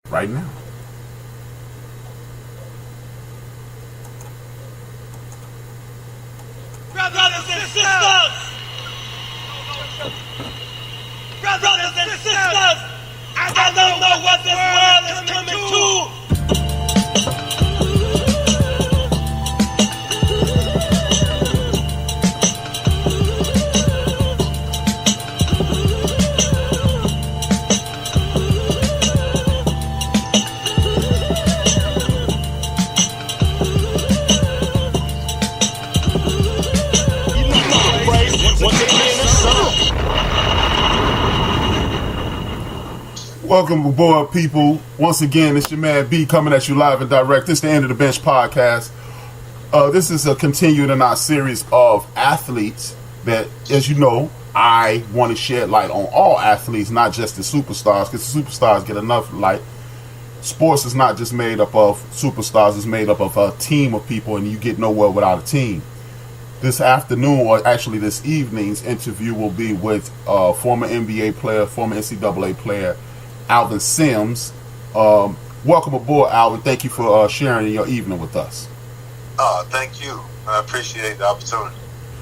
right now. Brothers and sisters! Brothers and sisters! I don't know what this world is coming to! Welcome aboard, people. Once again, it's your man B coming at you live and direct. This is the End of the Bench podcast. This is a continuing in our series of athletes that, as you know, I want to shed light on all athletes, not just the superstars, because the superstars get enough light. Sports is not just made up of superstars, it's made up of a team of people, and you get nowhere without a team. This afternoon, or actually this evening's interview, will be with former NBA player, former NCAA player, Alvin Sims. Welcome aboard, Alvin. Thank you for sharing your evening with us. Thank you. I appreciate the opportunity.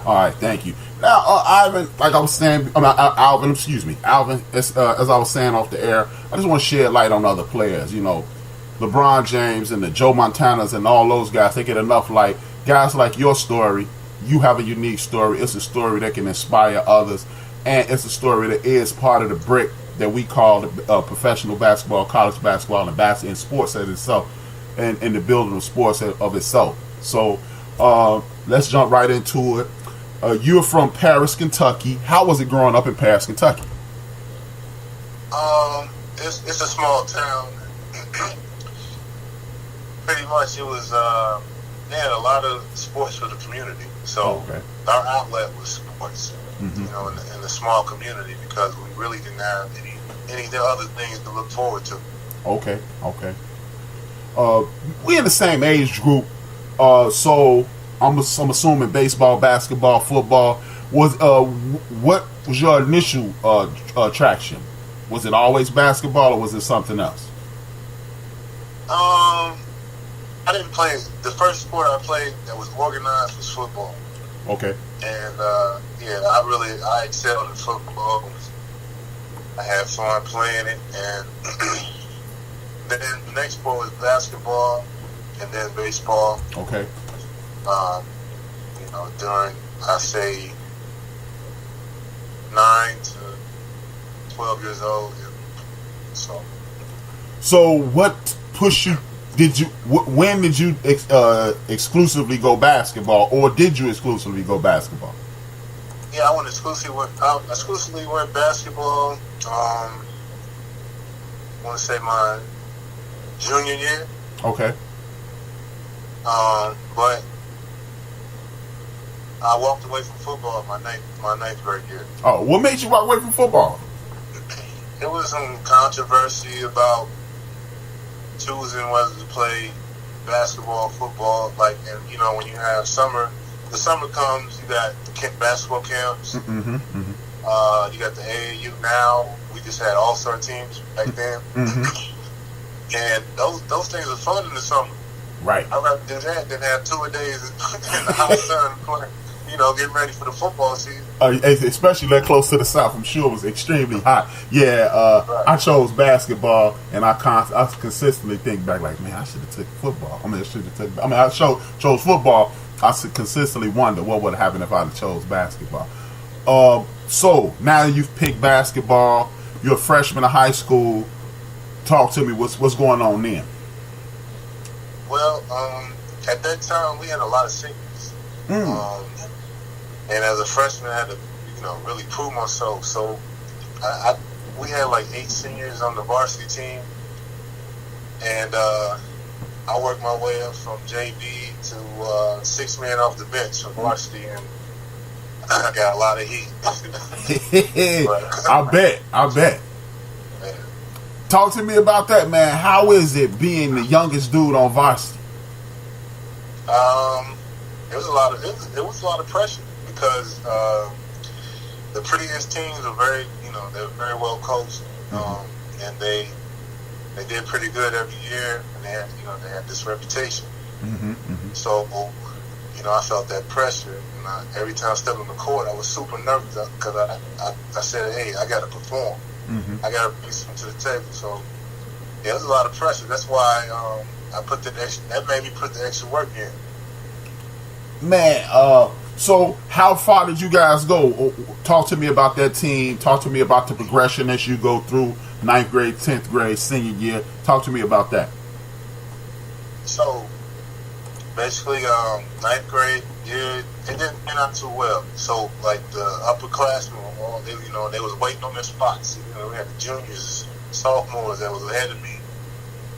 All right, thank you. Now, Alvin, like I was saying, Alvin, as I was saying off the air, I just want to shed light on other players. You know, LeBron James and the Joe Montanas and all those guys, they get enough light. Guys like your story, you have a unique story. It's a story that can inspire others, and it's a story that is part of the brick that we call professional basketball, college basketball, and sports as itself, and the building of sports of itself. So let's jump right into it. You're from Paris, Kentucky. How was it growing up in Paris, Kentucky? It's a small town. Pretty much, it was they had a lot of sports for the community. So our outlet was sports. You know, in the small community, because we really didn't have any other things to look forward to. Okay. We in the same age group, so I'm assuming baseball, basketball, football. What was your initial attraction? Was it always basketball, or was it something else? I didn't play. The first sport I played that was organized was football. Okay. And I excelled in football. I had fun playing it, and then the next sport was basketball, and then baseball. Okay. You know, during I say 9 to 12 years old. So what pushed you? When did you exclusively go basketball, or did you exclusively go basketball? Yeah, I exclusively went basketball. I want to say my junior year. Okay. But I walked away from football my ninth grade year. Oh, what made you walk away from football? There was some controversy about choosing whether to play basketball, football. Like, and you know, when you have the summer comes, you got basketball camps. You got the AAU now. We just had all-star teams back then. And those things are fun in the summer. Right. I'd rather do that than have 2 days in the hot sun, you know, getting ready for the football season. Especially that close to the South, I'm sure it was extremely hot. Yeah, right. I chose basketball, and I consistently think back, like, man, I should have took football. I chose football. I consistently wonder what would have happened if I had chose basketball. So now you've picked basketball. You're a freshman in high school. Talk to me. What's going on then? Well, at that time we had a lot of seniors, and as a freshman, I had to, you know, really prove myself. So we had like 8 seniors on the varsity team, and I worked my way up from JV to 6 man off the bench from varsity, and I got a lot of heat. I bet. Man. Talk to me about that, man. How is it being the youngest dude on varsity? It was a lot of pressure, because the previous teams are very, you know, they're very well coached, and they they did pretty good every year, and they had this reputation. Mm-hmm. So, I felt that pressure, and every time I stepped on the court, I was super nervous because I said, hey, I got to perform. Mm-hmm. I got to bring something to the table. So, yeah, there's a lot of pressure. That's why that made me put the extra work in. Man, so how far did you guys go? Talk to me about that team. Talk to me about the progression as you go through 9th grade, 10th grade, senior year. Talk to me about that. So, basically, 9th grade year, it didn't turn out too well. So, like, the upperclassmen, they was waiting on their spots. We had the juniors, sophomores that was ahead of me,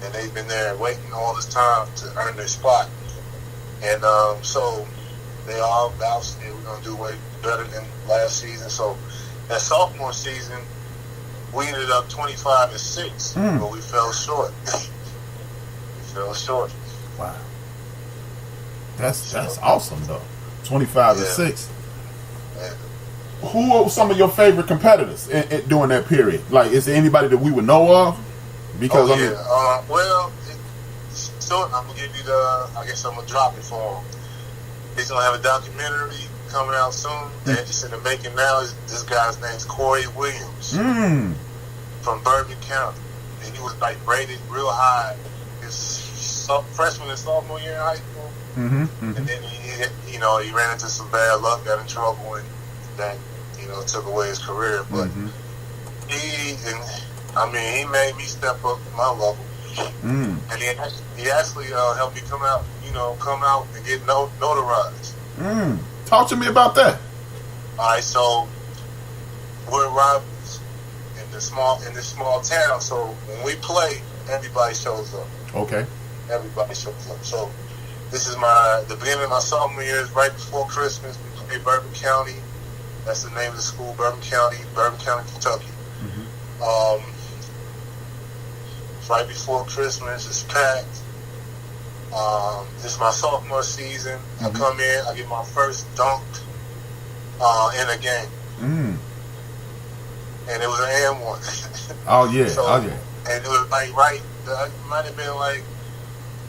and they've been there waiting all this time to earn their spot. And so they all vouched that we're going to do way better than last season. So that sophomore season, we ended up 25-6, but we fell short. Wow. That's awesome, though. 25-6. Yeah. Who were some of your favorite competitors during that period? Like, is there anybody that we would know of? Because I'm gonna give you I'm gonna drop it for them. He's gonna have a documentary coming out soon. They're just in the making now. This guy's name's Corey Williams from Bourbon County, and he was like rated real high his freshman and sophomore year in high school. Mm-hmm. And then he ran into some bad luck, got in trouble, and that took away his career. But he made me step up my level. And he actually helped me come out and get notarized. Talk to me about that. All right, so we're rivals in this small town. So when we play, everybody shows up. Okay. Everybody shows up. So this is the beginning of my sophomore year. Is right before Christmas. We play Bourbon County. That's the name of the school, Bourbon County, Kentucky. Mm-hmm. Right before Christmas, it's packed. This is my sophomore season. I come in, I get my first dunk in a game. And it was an and one. Oh, yeah. And it was like it might have been like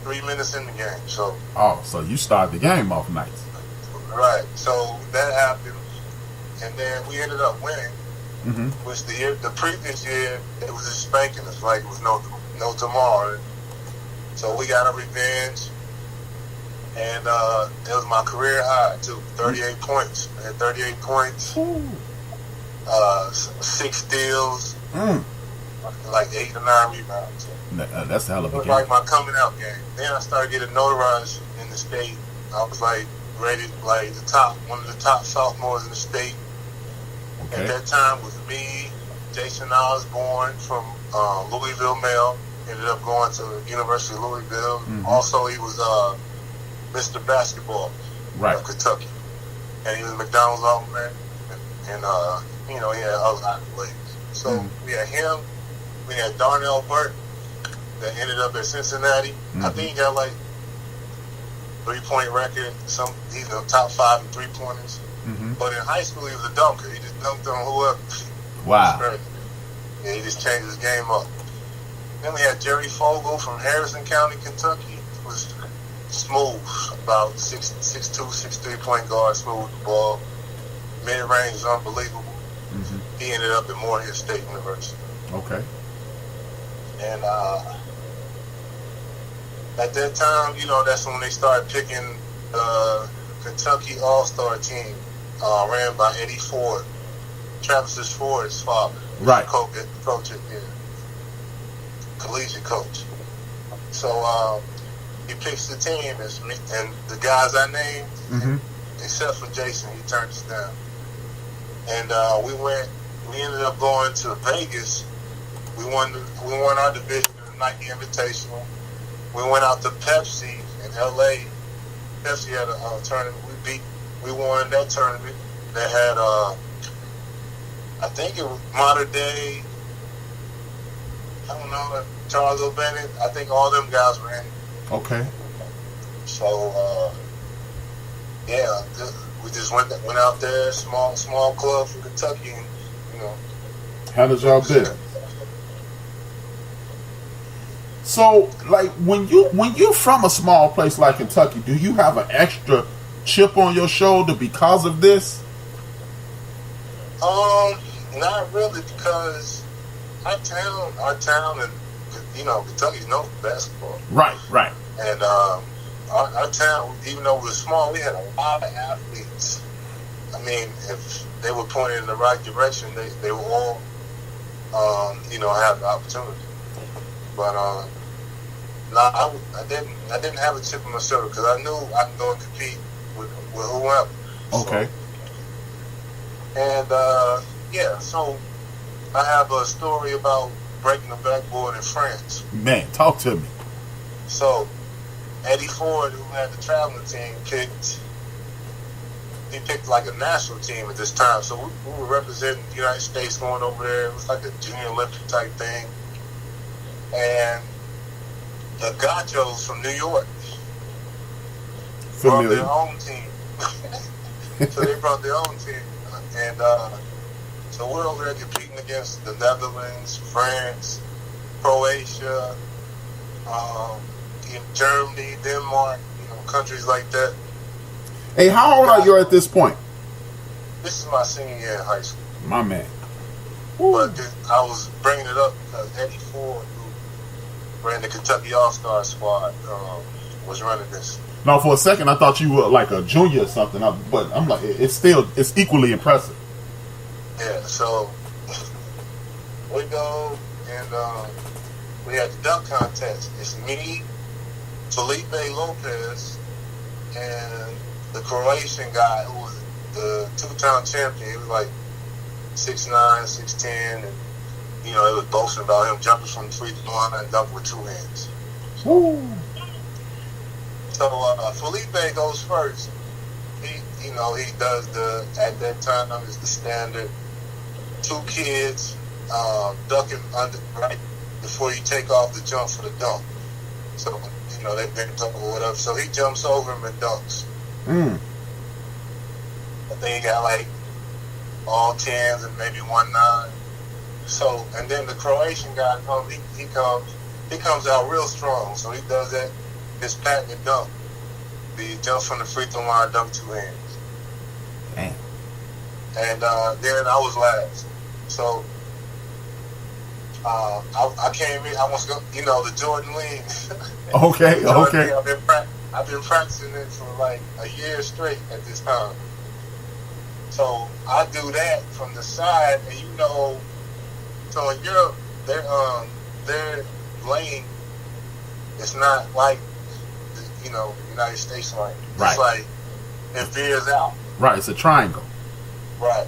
3 minutes in the game. So you started the game off nice. Right. So that happened. And then we ended up winning. Which the previous year, it was just spanking us like it was no tomorrow. So we got a revenge, and it was my career high too. 38 points. I had 38 points. 6 steals, like 8 or 9 rebounds. That's a hell of a game. It was like my coming out game. Then I started getting notarized in the state. I was like rated like one of the top sophomores in the state. Okay. At that time was me, Jason Osborne from Louisvilleand. Ended up going to the University of Louisville. Also, he was Mr. Basketball of Kentucky. And he was McDonald's All-Man. And, he had other accolades. So we had him. We had Darnell Burke that ended up at Cincinnati. I think he got like 3-point record. He's the top 5 in 3-pointers. But in high school, he was a dunker. He just dunked on whoever. Wow. Yeah, he just changed his game up. Then we had Jerry Fogle from Harrison County, Kentucky. He was smooth, about 6'2", 6'3" point guard, smooth with the ball. Mid-range is unbelievable. He ended up at Morehead State University. Okay. And at that time, that's when they started picking Kentucky All-Star team, ran by Eddie Ford, Travis Ford's father. Right. Coach at collegiate coach. So he picks the team and the guys I named, except for Jason, he turned us down. And we ended up going to Vegas. We won our division in the Nike Invitational. We went out to Pepsi in LA. Pepsi had a tournament. We won that tournament. They had I think it was modern day, I don't know, Charles O'Bennett. I think all them guys were in it. Okay. So we just went out there, small club from Kentucky, and How did y'all bid? So, like, when you're from a small place like Kentucky, do you have an extra chip on your shoulder because of this? Not really, because our town, and Kentucky's known for basketball. Right. And our town, even though we were small, we had a lot of athletes. I mean, if they were pointed in the right direction, they were all, have the opportunity. But no, I didn't have a chip on my shoulder because I knew I could go and compete with whoever. Okay. So, and so I have a story about breaking the backboard in France. Man, talk to me. So Eddie Ford, who had the traveling team, picked like a national team at this time. So we were representing the United States going over there. It was like a junior Olympic type thing. And the Gauchos from New York brought their own team. So they brought their own team. And so we're over there competing against the Netherlands, France, Croatia, Germany, Denmark, countries like that. Hey, how old are you at this point? This is my senior year in high school. My man. But I was bringing it up because Eddie Ford, who ran the Kentucky All-Star squad, was running this. Now, for a second, I thought you were like a junior or something, but I'm like, it's equally impressive. Yeah, so we go and we had the dunk contest. It's me, Felipe Lopez, and the Croatian guy who was the two-time champion. He was like 6'9", 6'10", and it was boasting about him jumping from the free throw line and dunking with two hands. Woo. So Felipe goes first. He does at that time it's the standard 2 kids ducking under right before you take off the jump for the dunk. So they've been up or whatever. So he jumps over him and dunks. I think he got like all 10s and maybe 1 9. So and then the Croatian guy comes. He comes out real strong. So he does that. His patented dunk. He jumps from the free throw line, dunk 2 hands. Damn. And then I was last. So I came in. I want to go. The Jordan Lean. Okay. Okay. I've been practicing it for like a year straight at this time. So I do that from the side, and so in Europe, their lane, it's not like United States lane. Right. It's like it veers out. Right. It's a triangle. Right.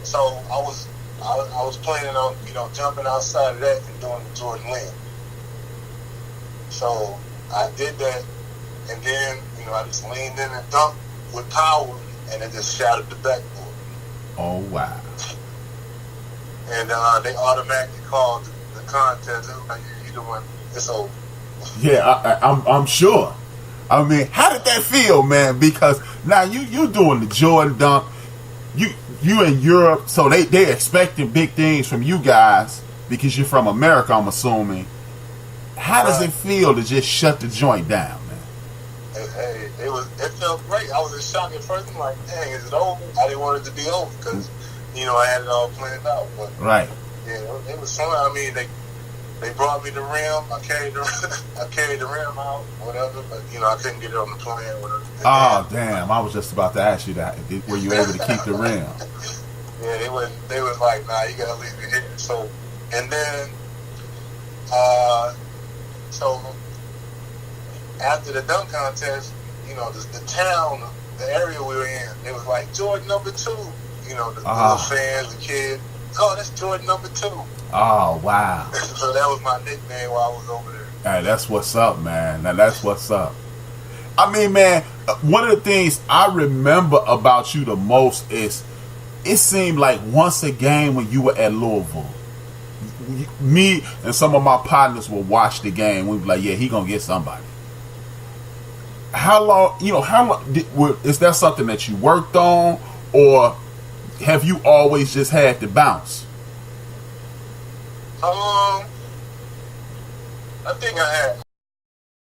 So I was planning on jumping outside of that and doing the Jordan Lean. So I did that, and then I just leaned in and dunked with power, and it just shattered the backboard. Oh wow! And they automatically called the contest. They were like, "You the one. It's over." Yeah, I'm sure. I mean, how did that feel, man? Because now you doing the Jordan dunk. You in Europe, so they expecting big things from you guys because you're from America, I'm assuming. How does it feel to just shut the joint down, man? Hey, it felt great. I was in shock at first. I'm like, dang, is it over? I didn't want it to be over because I had it all planned out. But right. Yeah, it was fun. I mean, they brought me the rim. I carried the rim out, whatever. But I couldn't get it on the plane. Whatever. Oh damn! I was just about to ask you that. Were you able to keep the rim? Yeah, they was like, nah, you gotta leave it here. So, and then, so after the dunk contest, the town, the area we were in, it was like Jordan number 2. The little fans, the kids. Oh, that's Jordan number 2. Oh wow! So that was my nickname while I was over there. Hey, that's what's up, man. Now that's what's up. I mean, man, one of the things I remember about you the most is it seemed like once a game when you were at Louisville, me and some of my partners would watch the game. We'd be like, yeah, he gonna get somebody. How long is that something that you worked on, or have you always just had to bounce? I think I had